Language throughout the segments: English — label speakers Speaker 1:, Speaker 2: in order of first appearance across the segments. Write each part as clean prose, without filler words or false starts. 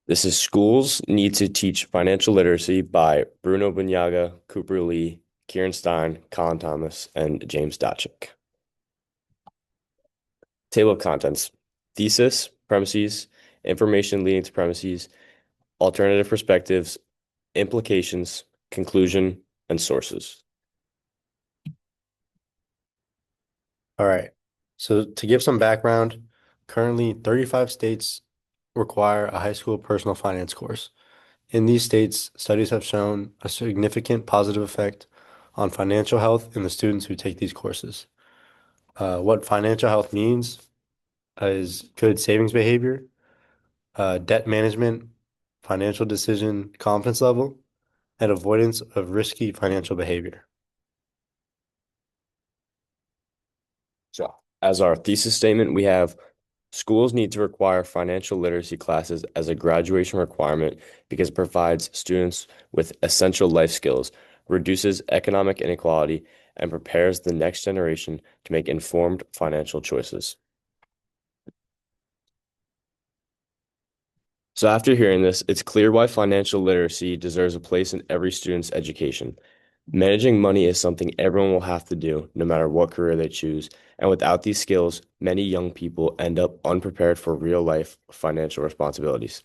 Speaker 1: This is Schools Need to Teach Financial Literacy by Bruno Bunyaga, Cooper Lee, Ciaran Stein, Colin Thomas, and James Dachik. Table of contents: thesis, premises, information leading to premises, alternative perspectives, implications, conclusion, and sources.
Speaker 2: All right. So to give some background, currently 35 states require a high school personal finance course. In these states, studies have shown a significant positive effect on financial health in the students who take these courses. What financial health means is good savings behavior, debt management, financial decision confidence level, and avoidance of risky financial behavior.
Speaker 1: So, as our thesis statement, we have schools need to require financial literacy classes as a graduation requirement because it provides students with essential life skills, reduces economic inequality, and prepares the next generation to make informed financial choices. So, after hearing this, it's clear why financial literacy deserves a place in every student's education. Managing money is something everyone will have to do, no matter what career they choose. And without these skills, many young people end up unprepared for real life financial responsibilities.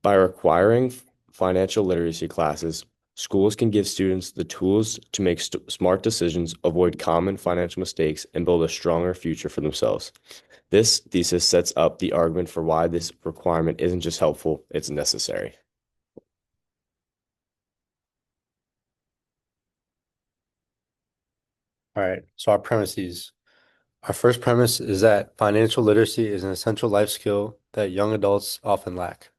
Speaker 1: By requiring financial literacy classes, schools can give students the tools to make smart decisions, avoid common financial mistakes, and build a stronger future for themselves. This thesis sets up the argument for why this requirement isn't just helpful, it's necessary.
Speaker 2: All right. So our premises. Our first premise is that financial literacy is an essential life skill that young adults often lack.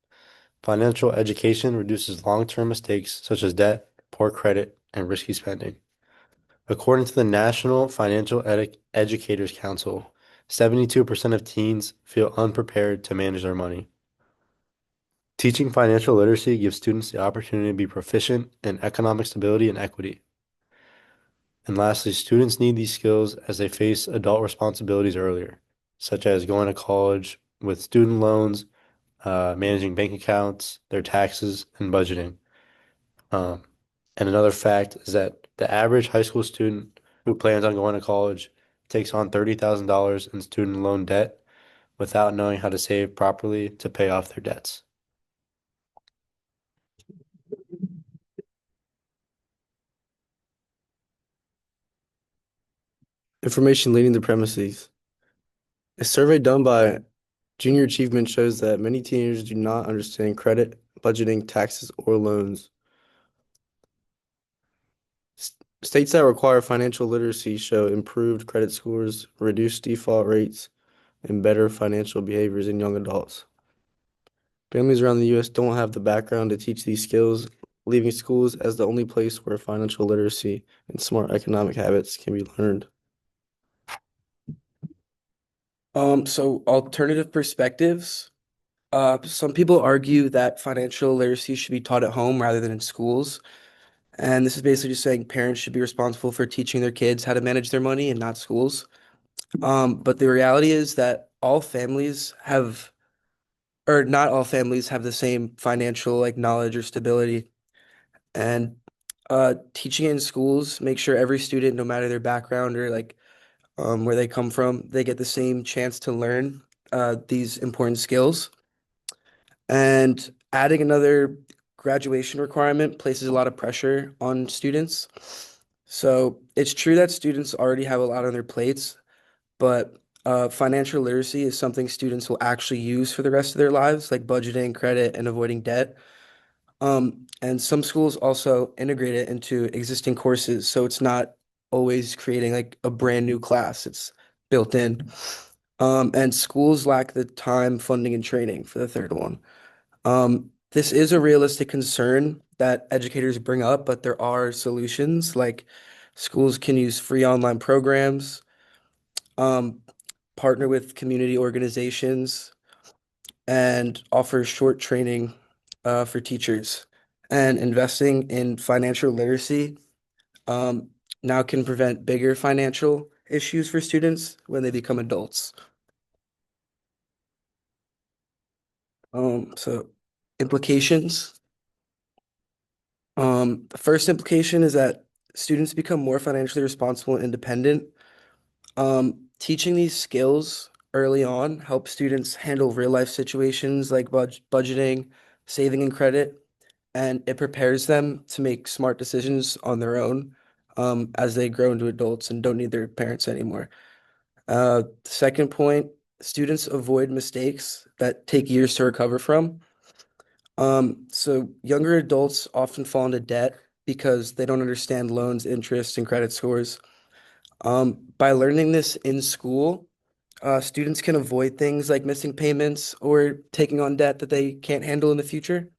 Speaker 2: Financial education reduces long-term mistakes such as debt, poor credit, and risky spending. According to the National Financial Educators Council, 72% of teens feel unprepared to manage their money. Teaching financial literacy gives students the opportunity to be proficient in economic stability and equity. And lastly, students need these skills as they face adult responsibilities earlier, such as going to college with student loans, managing bank accounts, their taxes, and budgeting. Um, and another fact is that the average high school student who plans on going to college takes on $30,000 in student loan debt without knowing how to save properly to pay off their debts.
Speaker 3: Information leading the premises. A survey done by Junior Achievement shows that many teenagers do not understand credit, budgeting, taxes, or loans. States that require financial literacy show improved credit scores, reduced default rates, and better financial behaviors in young adults. Families around the U.S. don't have the background to teach these skills, leaving schools as the only place where financial literacy and smart economic habits can be learned. So alternative perspectives. Some people argue that financial literacy should be taught at home rather than in schools. And this is basically just saying parents should be responsible for teaching their kids how to manage their money and not schools. But the reality is that all families have, or not all families have the same financial like knowledge or stability. And teaching in schools, make sure every student, no matter their background or like where they come from, they get the same chance to learn these important skills. And adding another graduation requirement places a lot of pressure on students. So it's true that students already have a lot on their plates, but financial literacy is something students will actually use for the rest of their lives, like budgeting, credit, and avoiding debt. And some schools also integrate it into existing courses, so it's not always creating like a brand new class. It's built in. And schools lack the time, funding, and training for the third one. This is a realistic concern that educators bring up, but there are solutions. Like schools can use free online programs, um, partner with community organizations, and offer short training for teachers. And investing in financial literacy um, now can prevent bigger financial issues for students when they become adults. So Implications. The first implication is that students become more financially responsible and independent. Teaching these skills early on helps students handle real life situations like budgeting, saving, and credit, and it prepares them to make smart decisions on their own, as they grow into adults and don't need their parents anymore. Second point, students avoid mistakes that take years to recover from. So younger adults often fall into debt because they don't understand loans, interest, and credit scores. By learning this in school, students can avoid things like missing payments or taking on debt that they can't handle in the future.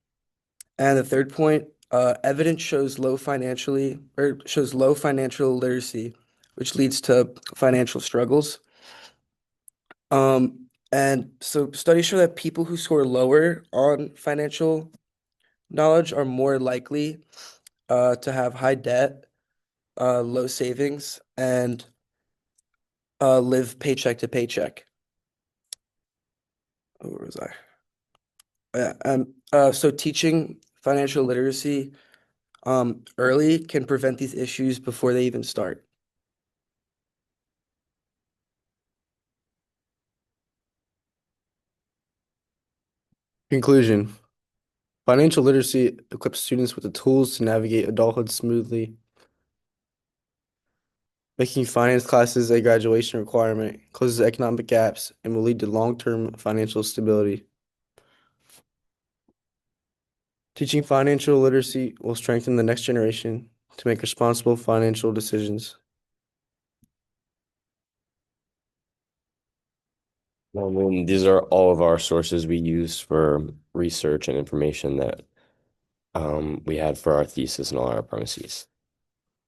Speaker 3: And the third point, evidence shows low financial literacy, which leads to financial struggles. And so studies show that people who score lower on financial knowledge are more likely to have high debt, low savings, and live paycheck to paycheck. Oh, where was I? Yeah, so teaching financial literacy early can prevent these issues before they even start.
Speaker 2: Conclusion. Financial literacy equips students with the tools to navigate adulthood smoothly, making finance classes a graduation requirement, closes economic gaps, and will lead to long-term financial stability. Teaching financial literacy will strengthen the next generation to make responsible financial decisions.
Speaker 1: I mean, these are all of our sources we used for research and information that we had for our thesis and all our premises.